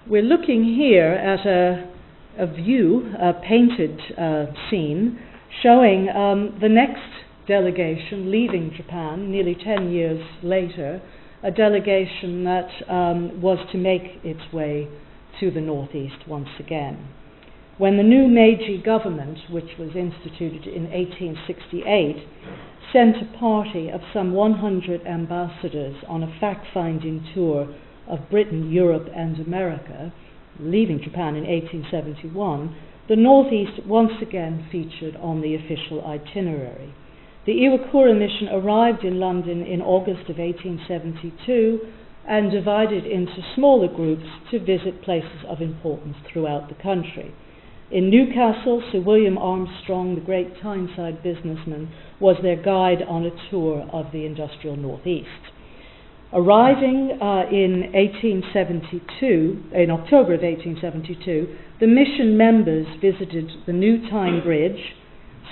We're looking here at a view, a painted scene, showing the next delegation leaving Japan nearly 10 years later, a delegation that was to make its way to the northeast once again. When the new Meiji government, which was instituted in 1868, sent a party of some 100 ambassadors on a fact-finding tour of Britain, Europe, and America, leaving Japan in 1871, the Northeast once again featured on the official itinerary. The Iwakura mission arrived in London in August of 1872 and divided into smaller groups to visit places of importance throughout the country. In Newcastle, Sir William Armstrong, the great Tyneside businessman, was their guide on a tour of the industrial Northeast. Arriving in October of 1872, the mission members visited the New Tyne Bridge,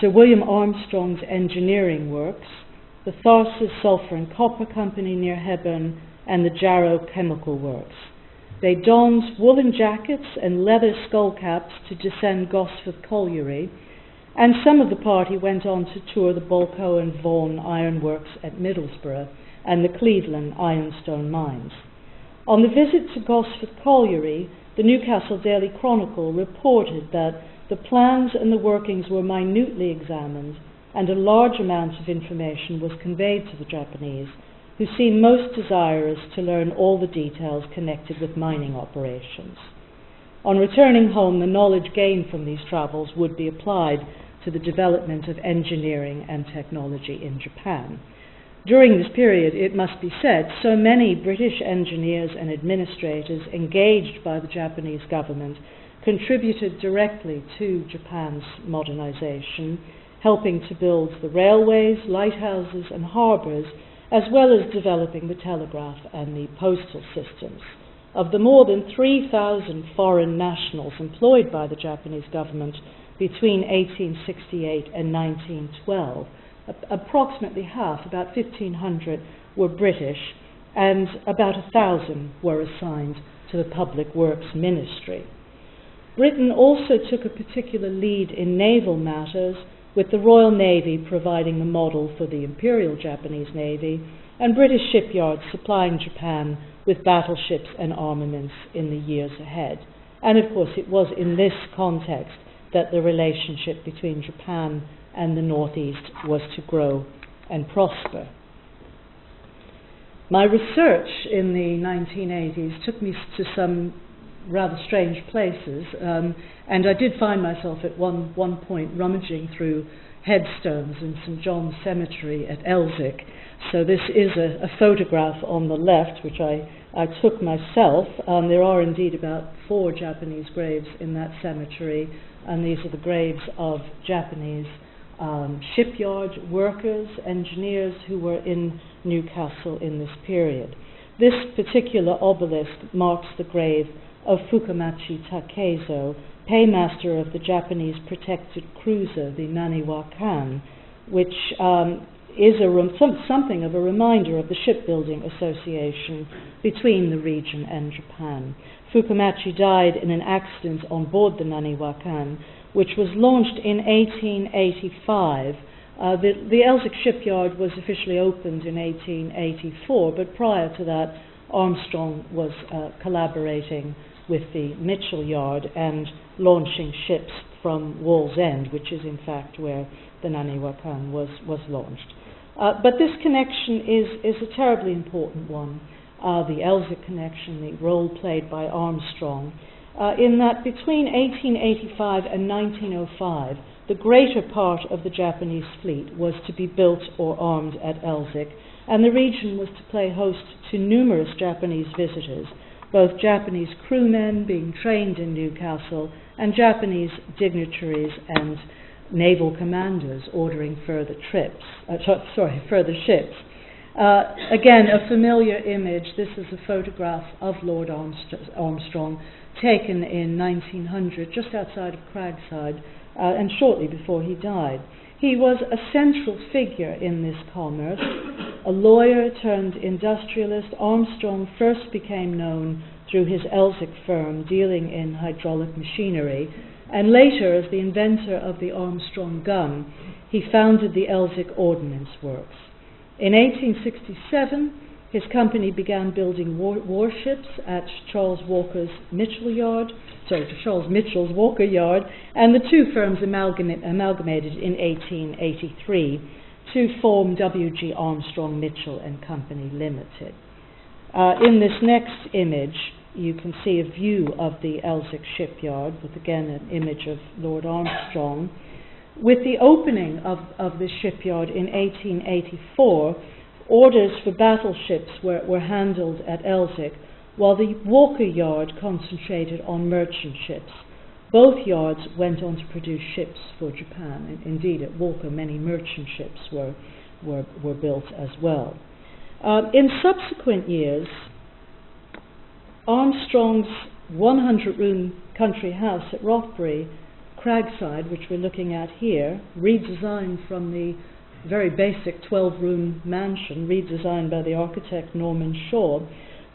Sir William Armstrong's engineering works, the Tharsis Sulphur and Copper Company near Hebburn, and the Jarrow Chemical Works. They donned woolen jackets and leather skullcaps to descend Gosforth Colliery, and some of the party went on to tour the Bolcoe and Vaughan ironworks at Middlesbrough and the Cleveland ironstone mines. On the visit to Gosforth Colliery, the Newcastle Daily Chronicle reported that the plans and the workings were minutely examined, and a large amount of information was conveyed to the Japanese, who seemed most desirous to learn all the details connected with mining operations. On returning home, the knowledge gained from these travels would be applied to the development of engineering and technology in Japan. During this period, it must be said, so many British engineers and administrators engaged by the Japanese government contributed directly to Japan's modernization, helping to build the railways, lighthouses, and harbors, as well as developing the telegraph and the postal systems. Of the more than 3,000 foreign nationals employed by the Japanese government between 1868 and 1912, approximately half, about 1,500, were British, and about 1,000 were assigned to the Public Works Ministry. Britain also took a particular lead in naval matters, with the Royal Navy providing the model for the Imperial Japanese Navy, and British shipyards supplying Japan with battleships and armaments in the years ahead. And of course, it was in this context that the relationship between Japan and the Northeast was to grow and prosper. My research in the 1980s took me to some rather strange places, and I did find myself at one point rummaging through headstones in St. John's Cemetery at Elsick. So this is a photograph on the left, which I took myself. There are indeed about 4 Japanese graves in that cemetery, and these are the graves of Japanese shipyard workers, engineers who were in Newcastle in this period. This particular obelisk marks the grave of Fukamachi Takezo, paymaster of the Japanese protected cruiser, the Naniwa Kan, which is something of a reminder of the shipbuilding association between the region and Japan. Fukamachi died in an accident on board the Naniwa Kan, which was launched in 1885. The Elsick shipyard was officially opened in 1884, but prior to that, Armstrong was collaborating with the Mitchell Yard and launching ships from Wallsend, which is in fact where the Naniwa Kan was launched. But this connection is a terribly important one, the Elsick connection, the role played by Armstrong, in that between 1885 and 1905, the greater part of the Japanese fleet was to be built or armed at Elsick, and the region was to play host to numerous Japanese visitors, both Japanese crewmen being trained in Newcastle and Japanese dignitaries and naval commanders ordering further ships. Again, a familiar image. This is a photograph of Lord Armstrong taken in 1900, just outside of Cragside, and shortly before he died. He was a central figure in this commerce. A lawyer turned industrialist, Armstrong first became known through his Elsick firm dealing in hydraulic machinery, and later, as the inventor of the Armstrong gun, he founded the Elsick Ordnance Works. In 1867, his company began building warships at Charles Mitchell's Walker Yard, and the two firms amalgamated in 1883 to form W.G. Armstrong Mitchell and Company Limited. In this next image, you can see a view of the Elsick shipyard, with again an image of Lord Armstrong. With the opening of this shipyard in 1884, orders for battleships were handled at Elsick, while the Walker Yard concentrated on merchant ships. Both yards went on to produce ships for Japan, and indeed at Walker many merchant ships were built as well. In subsequent years, Armstrong's 100-room country house at Rothbury, Cragside, which we're looking at here, redesigned from the very basic 12-room mansion, redesigned by the architect Norman Shaw,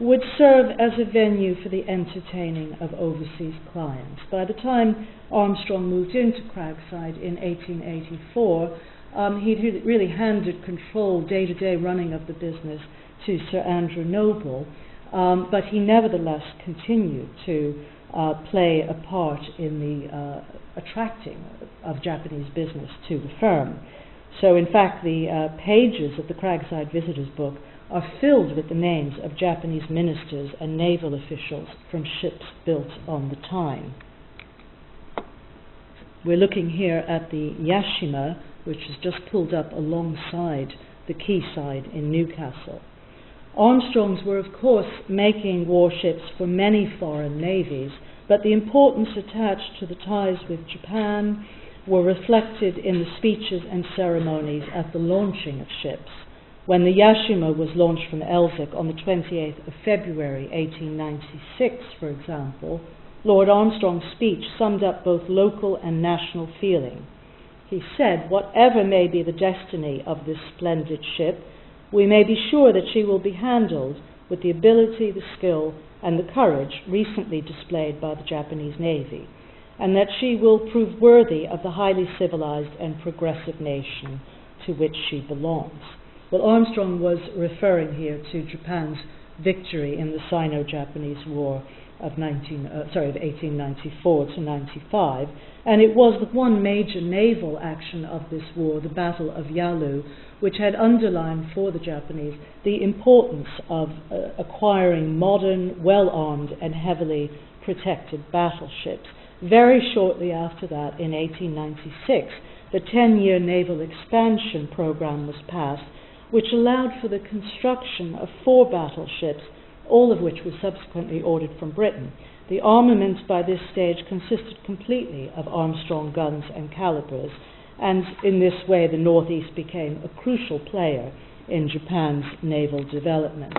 would serve as a venue for the entertaining of overseas clients. By the time Armstrong moved into Cragside in 1884, he'd really handed control, day-to-day running of the business, to Sir Andrew Noble, but he nevertheless continued to play a part in the attracting of Japanese business to the firm. So in fact the pages of the Cragside Visitors Book are filled with the names of Japanese ministers and naval officials from ships built on the time. We're looking here at the Yashima, which is just pulled up alongside the quayside in Newcastle. Armstrongs were of course making warships for many foreign navies, but the importance attached to the ties with Japan were reflected in the speeches and ceremonies at the launching of ships. When the Yashima was launched from Elsick on the 28th of February 1896, for example, Lord Armstrong's speech summed up both local and national feeling. He said, "Whatever may be the destiny of this splendid ship, we may be sure that she will be handled with the ability, the skill, and the courage recently displayed by the Japanese Navy, and that she will prove worthy of the highly civilized and progressive nation to which she belongs." Well, Armstrong was referring here to Japan's victory in the Sino-Japanese War of 1894 to 95, and it was the one major naval action of this war, the Battle of Yalu, which had underlined for the Japanese the importance of acquiring modern, well-armed and heavily protected battleships. Very shortly after that, in 1896, the 10-year naval expansion program was passed, which allowed for the construction of 4 battleships, all of which were subsequently ordered from Britain. The armament by this stage consisted completely of Armstrong guns and calibers, and in this way the Northeast became a crucial player in Japan's naval development.